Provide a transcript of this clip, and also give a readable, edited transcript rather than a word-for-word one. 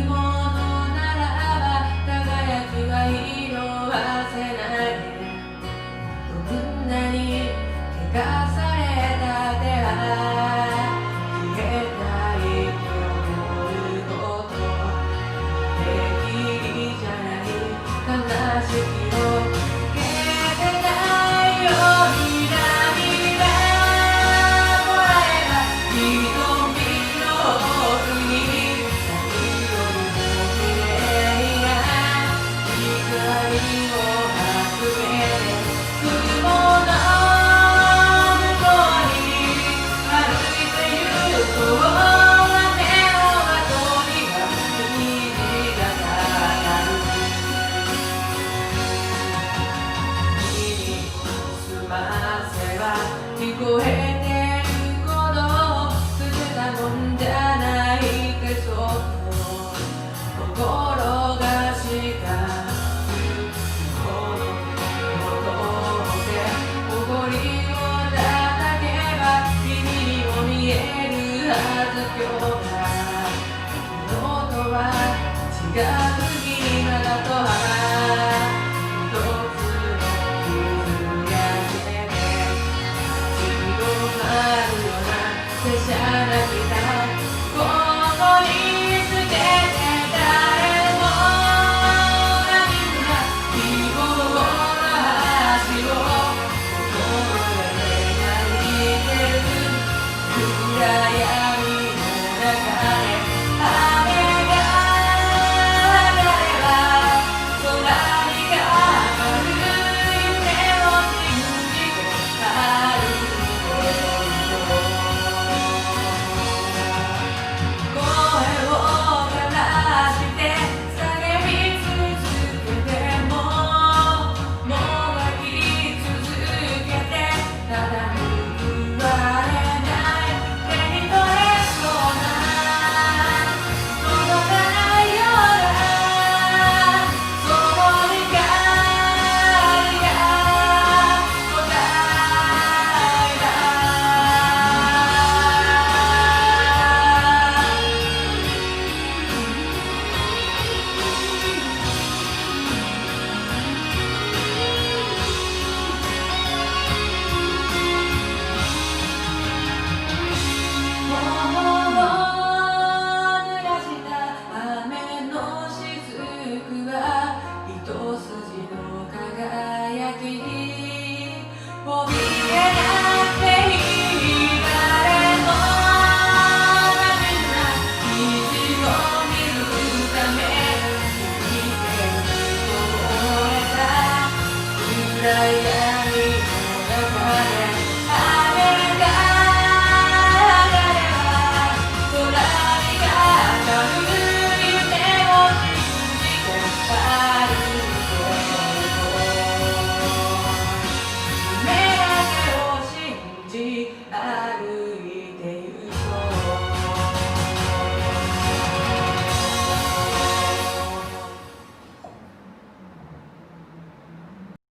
ものならば輝きは色褪せない。どんなに怪我された手は消えた息を取ること平気じゃない悲しきを消えてないように涙もらえば瞳の奥に何よりも綺麗な光を集めて雲の向こうに歩いてゆこう。雨の後には虹がかかる。耳すませば聞こえてること捨てたもんじゃないけそっと心がしかこの戻って誇りを叩けば君にも見えるはず。今日は昨日とは違う